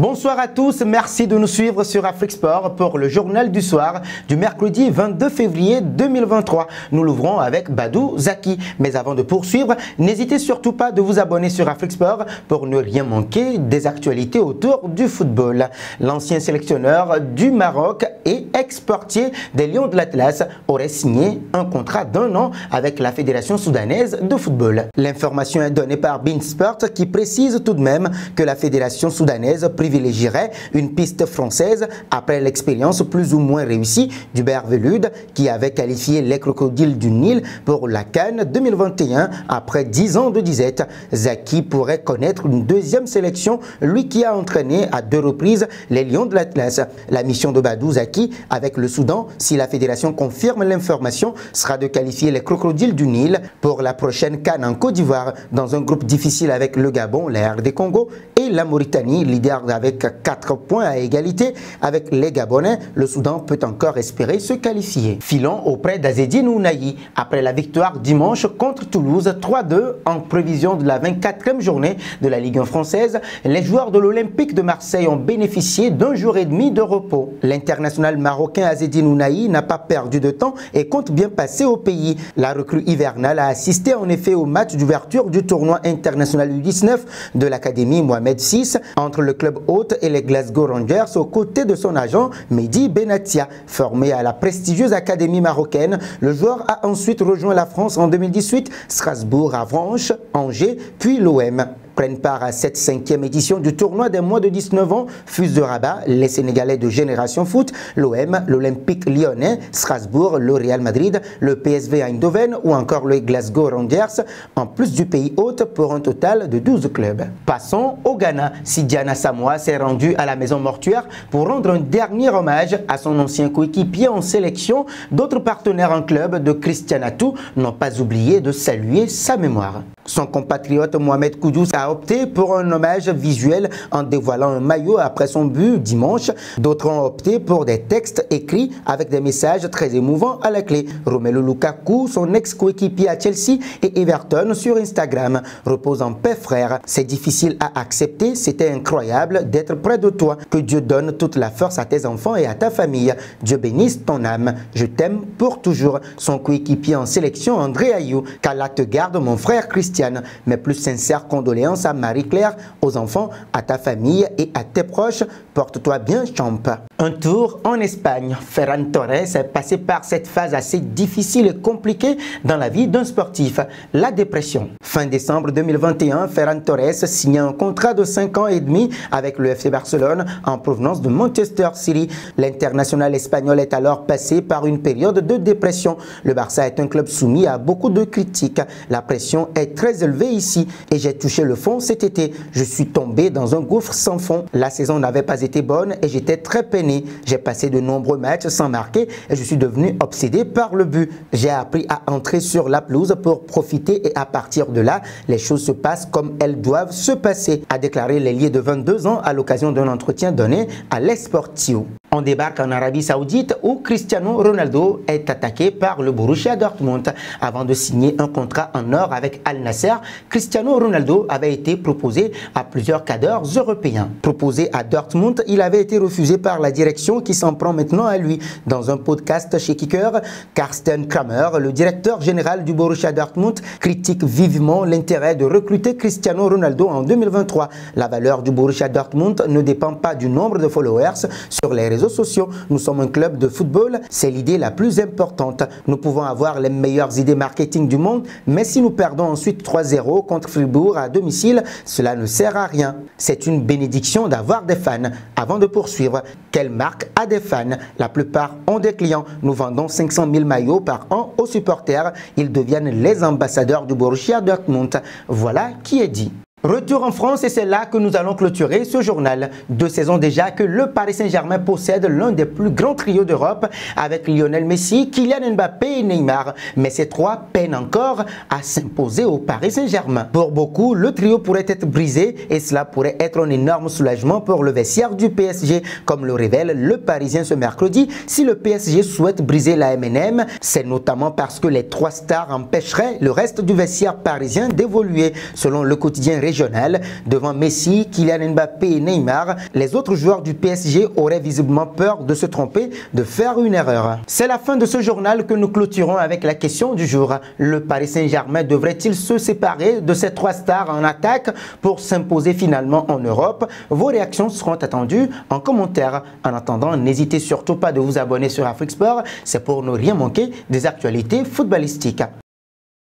Bonsoir à tous, merci de nous suivre sur Afrique Sport pour le journal du soir du mercredi 22 février 2023. Nous l'ouvrons avec Badou Zaki. Mais avant de poursuivre, n'hésitez surtout pas de vous abonner sur Afrique Sport pour ne rien manquer des actualités autour du football. L'ancien sélectionneur du Maroc et ex-portier des Lions de l'Atlas aurait signé un contrat d'1 an avec la Fédération soudanaise de football. L'information est donnée par Beansport qui précise tout de même que la Fédération soudanaise privilégierait une piste française après l'expérience plus ou moins réussie du Bervelude qui avait qualifié les Crocodiles du Nil pour la CAN 2021 après 10 ans de disette. Zaki pourrait connaître une deuxième sélection, lui qui a entraîné à 2 reprises les Lions de l'Atlas. La mission de Badou Zaki avec le Soudan, si la fédération confirme l'information, sera de qualifier les Crocodiles du Nil pour la prochaine CAN en Côte d'Ivoire dans un groupe difficile avec le Gabon, la RD Congo et la Mauritanie, leader avec 4 points à égalité avec les Gabonais. Le Soudan peut encore espérer se qualifier. Filons auprès d'Azzedine Ounahi après la victoire dimanche contre Toulouse 3-2 en prévision de la 24e journée de la Ligue 1 française. Les joueurs de l'Olympique de Marseille ont bénéficié d'un jour et demi de repos. L'international marocain Azzedine Ounahi n'a pas perdu de temps et compte bien passer au pays. La recrue hivernale a assisté en effet au match d'ouverture du tournoi international U19 de l'Académie Mohamed VI entre le club hôte et les Glasgow Rangers aux côtés de son agent Mehdi Benatia. Formé à la prestigieuse académie marocaine, le joueur a ensuite rejoint la France en 2018, Strasbourg, Avranches, Angers, puis l'OM. Prennent part à cette 5e édition du tournoi des moins de 19 ans, Fus de Rabat, les Sénégalais de Génération Foot, l'OM, l'Olympique Lyonnais, Strasbourg, le Real Madrid, le PSV Eindhoven ou encore le Glasgow Rangers, en plus du pays hôte pour un total de 12 clubs. Passons au Ghana. Sidiana Samoa s'est rendu à la maison mortuaire pour rendre un dernier hommage à son ancien coéquipier en sélection. D'autres partenaires en club de Christian Attou n'ont pas oublié de saluer sa mémoire. Son compatriote Mohamed Kudus a opté pour un hommage visuel en dévoilant un maillot après son but dimanche. D'autres ont opté pour des textes écrits avec des messages très émouvants à la clé. Romelu Lukaku, son ex-coéquipier à Chelsea et Everton sur Instagram. Repose en paix frère. C'est difficile à accepter, c'était incroyable d'être près de toi. Que Dieu donne toute la force à tes enfants et à ta famille. Dieu bénisse ton âme. Je t'aime pour toujours. Son coéquipier en sélection André Ayou. Qu'Allah te garde mon frère Christian. Mes plus sincères condoléances à Marie-Claire, aux enfants, à ta famille et à tes proches. Porte-toi bien, champ. Un tour en Espagne. Ferran Torres est passé par cette phase assez difficile et compliquée dans la vie d'un sportif, la dépression. Fin décembre 2021, Ferran Torres signe un contrat de 5 ans et demi avec le FC Barcelone en provenance de Manchester City. L'international espagnol est alors passé par une période de dépression. Le Barça est un club soumis à beaucoup de critiques. La pression est très élevé ici et j'ai touché le fond cet été. Je suis tombé dans un gouffre sans fond. La saison n'avait pas été bonne et j'étais très peiné. J'ai passé de nombreux matchs sans marquer et je suis devenu obsédé par le but. J'ai appris à entrer sur la pelouse pour profiter et à partir de là, les choses se passent comme elles doivent se passer, a déclaré l'ailier de 22 ans à l'occasion d'un entretien donné à l'Esportio. On débarque en Arabie Saoudite où Cristiano Ronaldo est attaqué par le Borussia Dortmund. Avant de signer un contrat en or avec Al Nasser, Cristiano Ronaldo avait été proposé à plusieurs cadres européens. Proposé à Dortmund, il avait été refusé par la direction qui s'en prend maintenant à lui. Dans un podcast chez Kicker, Carsten Kramer, le directeur général du Borussia Dortmund, critique vivement l'intérêt de recruter Cristiano Ronaldo en 2023. La valeur du Borussia Dortmund ne dépend pas du nombre de followers sur les réseaux sociaux. Nous sommes un club de football, c'est l'idée la plus importante. Nous pouvons avoir les meilleures idées marketing du monde, mais si nous perdons ensuite 3-0 contre Fribourg à domicile, cela ne sert à rien. C'est une bénédiction d'avoir des fans. Avant de poursuivre, quelle marque a des fans? La plupart ont des clients. Nous vendons 500 000 maillots par an aux supporters. Ils deviennent les ambassadeurs du Borussia Dortmund. Voilà qui est dit. Retour en France et c'est là que nous allons clôturer ce journal. 2 saisons déjà que le Paris Saint-Germain possède l'un des plus grands trios d'Europe avec Lionel Messi, Kylian Mbappé et Neymar. Mais ces 3 peinent encore à s'imposer au Paris Saint-Germain. Pour beaucoup, le trio pourrait être brisé et cela pourrait être un énorme soulagement pour le vestiaire du PSG. Comme le révèle le Parisien ce mercredi, si le PSG souhaite briser la MNM, c'est notamment parce que les 3 stars empêcheraient le reste du vestiaire parisien d'évoluer. Selon le quotidien régional. Devant Messi, Kylian Mbappé et Neymar, les autres joueurs du PSG auraient visiblement peur de se tromper, de faire une erreur. C'est la fin de ce journal que nous clôturons avec la question du jour. Le Paris Saint-Germain devrait-il se séparer de ces 3 stars en attaque pour s'imposer finalement en Europe? Vos réactions seront attendues en commentaire. En attendant, n'hésitez surtout pas de vous abonner sur Afrique Sport, c'est pour ne rien manquer des actualités footballistiques.